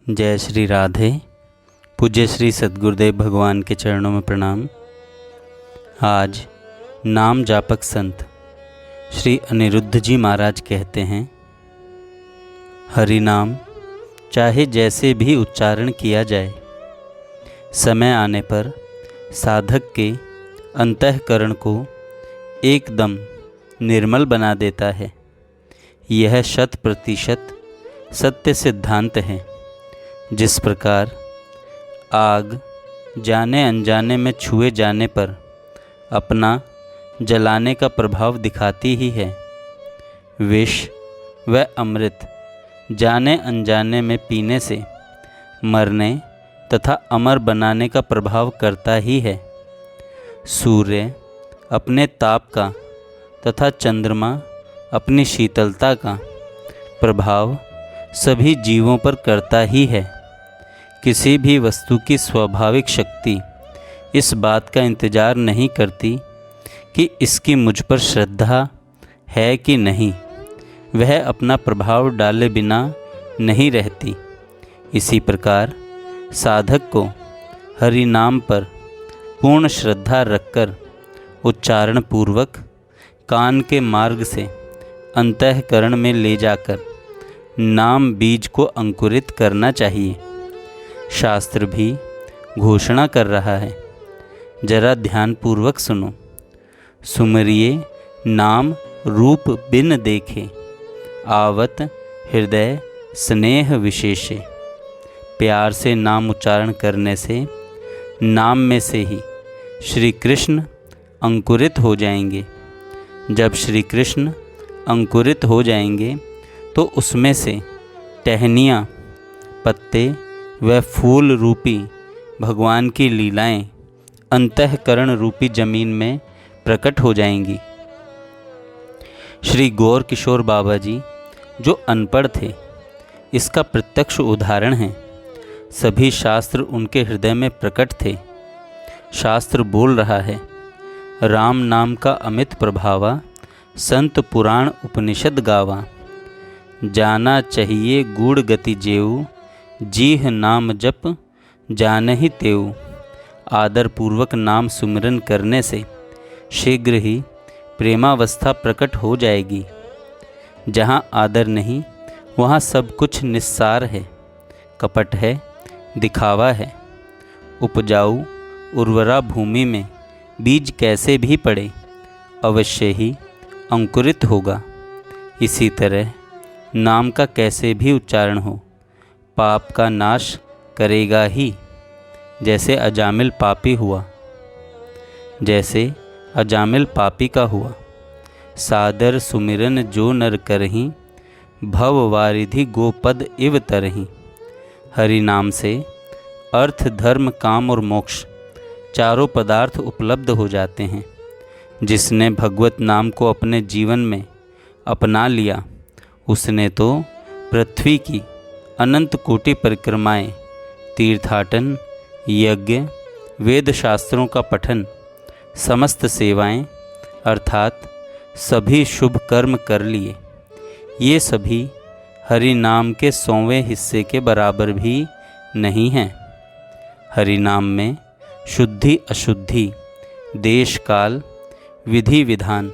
जय श्री राधे। पूज्य श्री सद्गुरुदेव भगवान के चरणों में प्रणाम। आज नाम जापक संत श्री अनिरुद्ध जी महाराज कहते हैं, हरि नाम चाहे जैसे भी उच्चारण किया जाए, समय आने पर साधक के अंतःकरण को एकदम निर्मल बना देता है। यह 100% सत्य सिद्धांत है। जिस प्रकार आग जाने अनजाने में छुए जाने पर अपना जलाने का प्रभाव दिखाती ही है, विष व अमृत जाने अनजाने में पीने से मरने तथा अमर बनाने का प्रभाव करता ही है। सूर्य अपने ताप का तथा चंद्रमा अपनी शीतलता का प्रभाव सभी जीवों पर करता ही है। किसी भी वस्तु की स्वाभाविक शक्ति इस बात का इंतज़ार नहीं करती कि इसकी मुझ पर श्रद्धा है कि नहीं, वह अपना प्रभाव डाले बिना नहीं रहती। इसी प्रकार साधक को हरि नाम पर पूर्ण श्रद्धा रखकर उच्चारण पूर्वक कान के मार्ग से अंतःकरण में ले जाकर नाम बीज को अंकुरित करना चाहिए। शास्त्र भी घोषणा कर रहा है, जरा ध्यानपूर्वक सुनो। सुमरिए नाम रूप बिन देखे, आवत हृदय स्नेह विशेषे। प्यार से नाम उच्चारण करने से नाम में से ही श्री कृष्ण अंकुरित हो जाएंगे। जब श्री कृष्ण अंकुरित हो जाएंगे तो उसमें से टहनियाँ, पत्ते व फूल रूपी भगवान की लीलाएं अंतःकरण रूपी जमीन में प्रकट हो जाएंगी। श्री गौर किशोर बाबा जी जो अनपढ़ थे, इसका प्रत्यक्ष उदाहरण है। सभी शास्त्र उनके हृदय में प्रकट थे। शास्त्र बोल रहा है, राम नाम का अमित प्रभावा, संत पुराण उपनिषद गावा। जाना चाहिए गूढ़ गति जेऊ, जीह नाम जप जानहि तेऊ। आदर पूर्वक नाम सुमिरन करने से शीघ्र ही प्रेमावस्था प्रकट हो जाएगी। जहाँ आदर नहीं वहाँ सब कुछ निस्सार है, कपट है, दिखावा है। उपजाऊ उर्वरा भूमि में बीज कैसे भी पड़े, अवश्य ही अंकुरित होगा। इसी तरह नाम का कैसे भी उच्चारण हो, पाप का नाश करेगा ही। जैसे अजामिल पापी का हुआ। सादर सुमिरन जो नर करहीं, भव वारिधि गोपद इव तरहीं। हरि नाम से अर्थ, धर्म, काम और मोक्ष चारों पदार्थ उपलब्ध हो जाते हैं। जिसने भगवत नाम को अपने जीवन में अपना लिया, उसने तो पृथ्वी की अनंत कोटि परिक्रमाएं, तीर्थाटन, यज्ञ, वेद शास्त्रों का पठन, समस्त सेवाएं अर्थात सभी शुभ कर्म कर लिए। ये सभी हरि नाम के 100वें हिस्से के बराबर भी नहीं हैं। हरि नाम में शुद्धि अशुद्धि, देश काल, विधि विधान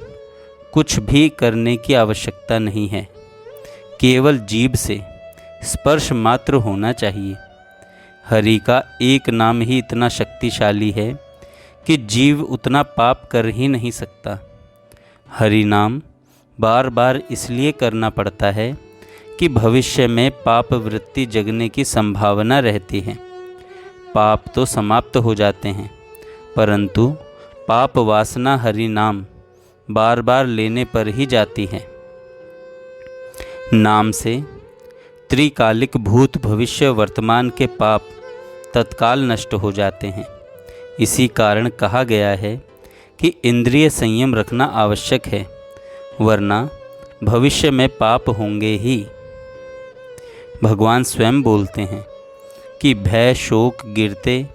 कुछ भी करने की आवश्यकता नहीं है। केवल जीभ से स्पर्श मात्र होना चाहिए। हरि का एक नाम ही इतना शक्तिशाली है कि जीव उतना पाप कर ही नहीं सकता। हरि नाम बार बार इसलिए करना पड़ता है कि भविष्य में पाप वृत्ति जगने की संभावना रहती है। पाप तो समाप्त हो जाते हैं, परंतु पाप वासना हरि नाम बार बार लेने पर ही जाती है। नाम से त्रिकालिक भूत भविष्य वर्तमान के पाप तत्काल नष्ट हो जाते हैं। इसी कारण कहा गया है कि इंद्रिय संयम रखना आवश्यक है, वरना भविष्य में पाप होंगे ही। भगवान स्वयं बोलते हैं कि भय शोक गिरते,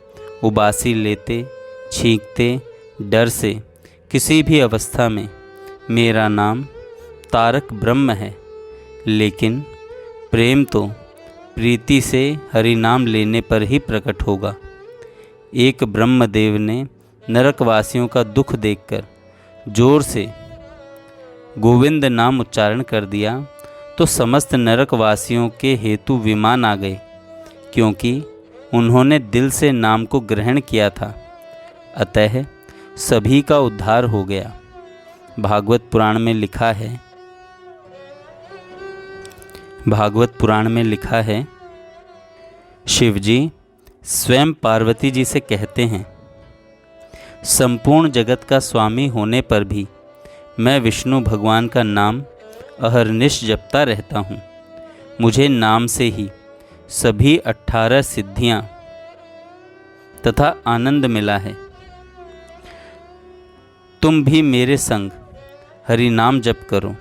उबासी लेते, छींकते, डर से किसी भी अवस्था में मेरा नाम तारक ब्रह्म है। लेकिन प्रेम तो प्रीति से हरि नाम लेने पर ही प्रकट होगा। एक ब्रह्मदेव ने नरकवासियों का दुख देखकर जोर से गोविंद नाम उच्चारण कर दिया तो समस्त नरकवासियों के हेतु विमान आ गए, क्योंकि उन्होंने दिल से नाम को ग्रहण किया था। अतः सभी का उद्धार हो गया। भागवत पुराण में लिखा है, शिवजी स्वयं पार्वती जी से कहते हैं, संपूर्ण जगत का स्वामी होने पर भी मैं विष्णु भगवान का नाम अहरनिश जपता रहता हूँ। मुझे नाम से ही सभी 18 सिद्धियाँ तथा आनंद मिला है। तुम भी मेरे संग हरि नाम जप करो,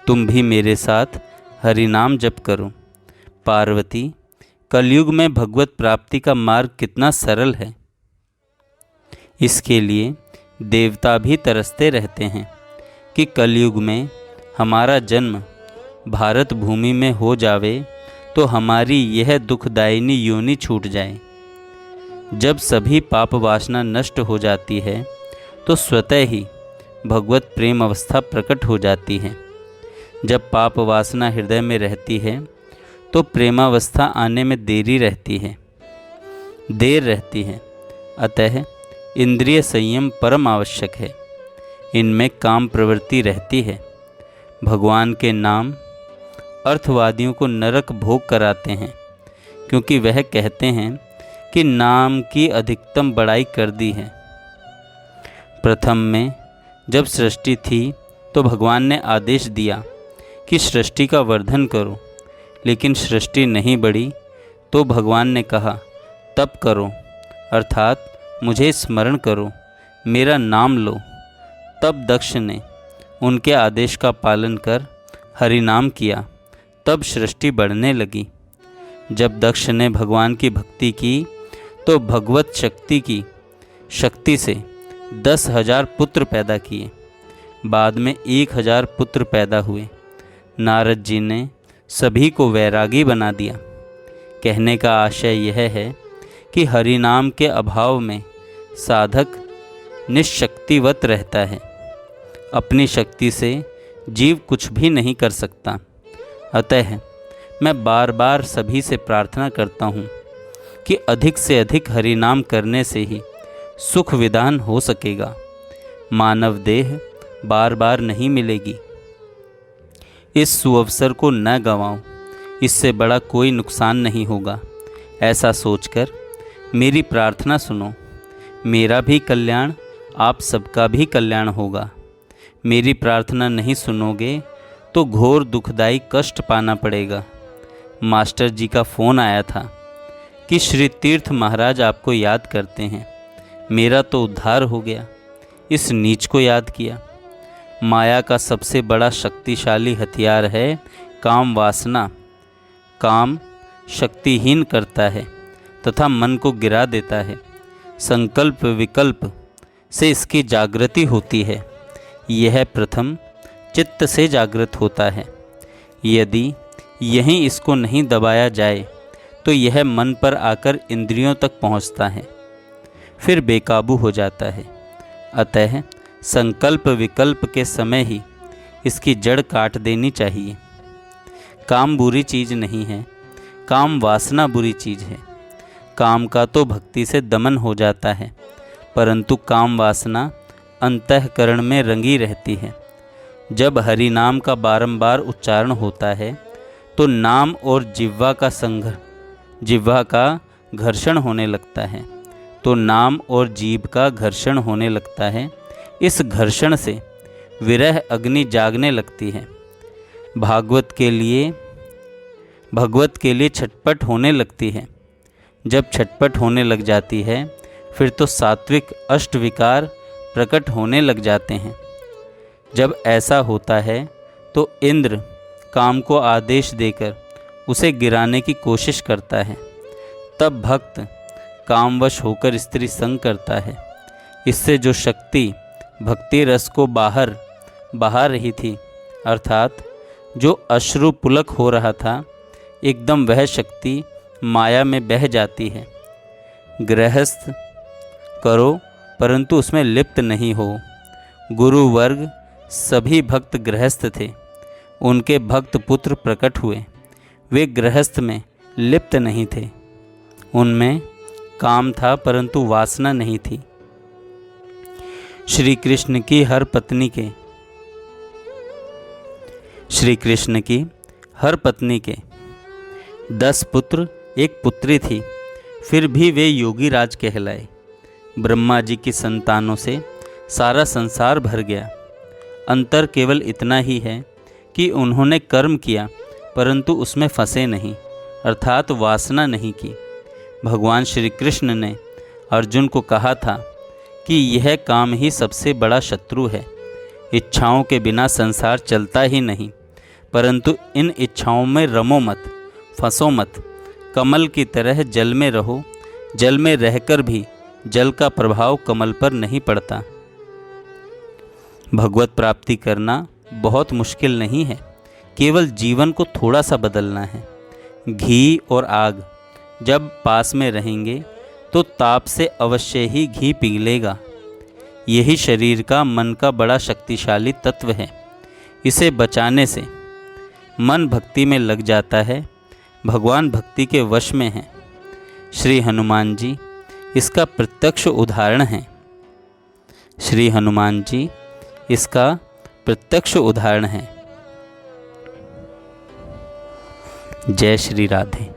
तुम भी मेरे साथ हरि नाम जप करो। पार्वती, कलयुग में भगवत प्राप्ति का मार्ग कितना सरल है, इसके लिए देवता भी तरसते रहते हैं कि कलयुग में हमारा जन्म भारत भूमि में हो जावे तो हमारी यह दुखदायिनी योनि छूट जाए। जब सभी पाप वासना नष्ट हो जाती है तो स्वतः ही भगवत प्रेम अवस्था प्रकट हो जाती है। जब पाप वासना हृदय में रहती है तो प्रेमावस्था आने में देर रहती है। अतः इंद्रिय संयम परम आवश्यक है। इनमें काम प्रवृत्ति रहती है। भगवान के नाम अर्थवादियों को नरक भोग कराते हैं, क्योंकि वह कहते हैं कि नाम की अधिकतम बड़ाई कर दी है। प्रथम में जब सृष्टि थी तो भगवान ने आदेश दिया कि सृष्टि का वर्धन करो, लेकिन सृष्टि नहीं बढ़ी तो भगवान ने कहा तप करो, अर्थात मुझे स्मरण करो, मेरा नाम लो। तब दक्ष ने उनके आदेश का पालन कर हरि नाम किया, तब सृष्टि बढ़ने लगी। जब दक्ष ने भगवान की भक्ति की तो भगवत शक्ति से 10,000 पुत्र पैदा किए। बाद में 1,000 पुत्र पैदा हुए। नारद जी ने सभी को वैरागी बना दिया। कहने का आशय यह है कि हरि नाम के अभाव में साधक निशक्तिवत रहता है। अपनी शक्ति से जीव कुछ भी नहीं कर सकता। अतः मैं बार बार सभी से प्रार्थना करता हूँ कि अधिक से अधिक हरि नाम करने से ही सुख विधान हो सकेगा। मानव देह बार बार नहीं मिलेगी। इस सुअवसर को न गंवाओ, इससे बड़ा कोई नुकसान नहीं होगा। ऐसा सोचकर मेरी प्रार्थना सुनो। मेरा भी कल्याण, आप सबका भी कल्याण होगा। मेरी प्रार्थना नहीं सुनोगे तो घोर दुखदायी कष्ट पाना पड़ेगा। मास्टर जी का फ़ोन आया था कि श्री तीर्थ महाराज आपको याद करते हैं। मेरा तो उद्धार हो गया। इस नीच को याद किया। माया का सबसे बड़ा शक्तिशाली हथियार है काम वासना। काम शक्तिहीन करता है तथा मन को गिरा देता है। संकल्प विकल्प से इसकी जागृति होती है। यह प्रथम चित्त से जागृत होता है। यदि यहीं इसको नहीं दबाया जाए तो यह मन पर आकर इंद्रियों तक पहुंचता है, फिर बेकाबू हो जाता है। अतः संकल्प विकल्प के समय ही इसकी जड़ काट देनी चाहिए। काम बुरी चीज़ नहीं है, काम वासना बुरी चीज़ है। काम का तो भक्ति से दमन हो जाता है, परंतु काम वासना अंतःकरण में रंगी रहती है। जब हरि नाम का बारंबार उच्चारण होता है तो नाम और जिह्वा का घर्षण होने लगता है। जीभ का घर्षण होने लगता है। इस घर्षण से विरह अग्नि जागने लगती है। भगवत के लिए छटपट होने लगती है। जब छटपट होने लग जाती है फिर तो सात्विक अष्टविकार प्रकट होने लग जाते हैं। जब ऐसा होता है तो इंद्र काम को आदेश देकर उसे गिराने की कोशिश करता है। तब भक्त कामवश होकर स्त्री संग करता है। इससे जो शक्ति भक्ति रस को बहा रही थी, अर्थात जो अश्रु पुलक हो रहा था, एकदम वह शक्ति माया में बह जाती है। गृहस्थ करो परंतु उसमें लिप्त नहीं हो। गुरु वर्ग सभी भक्त गृहस्थ थे। उनके भक्त पुत्र प्रकट हुए। वे गृहस्थ में लिप्त नहीं थे। उनमें काम था परंतु वासना नहीं थी। श्री कृष्ण की हर पत्नी के 10 पुत्र एक पुत्री थी, फिर भी वे योगी राज कहलाए। ब्रह्मा जी की संतानों से सारा संसार भर गया। अंतर केवल इतना ही है कि उन्होंने कर्म किया परंतु उसमें फंसे नहीं, अर्थात वासना नहीं की। भगवान श्री कृष्ण ने अर्जुन को कहा था कि यह काम ही सबसे बड़ा शत्रु है। इच्छाओं के बिना संसार चलता ही नहीं, परंतु इन इच्छाओं में रमो मत, फंसो मत। कमल की तरह जल में रहो। जल में रहकर भी जल का प्रभाव कमल पर नहीं पड़ता। भगवत प्राप्ति करना बहुत मुश्किल नहीं है, केवल जीवन को थोड़ा सा बदलना है। घी और आग जब पास में रहेंगे तो ताप से अवश्य ही घी पिघलेगा। यही शरीर का, मन का बड़ा शक्तिशाली तत्व है। इसे बचाने से मन भक्ति में लग जाता है, भगवान भक्ति के वश में हैं। श्री हनुमान जी इसका प्रत्यक्ष उदाहरण हैं। श्री हनुमान जी इसका प्रत्यक्ष उदाहरण हैं। जय श्री राधे।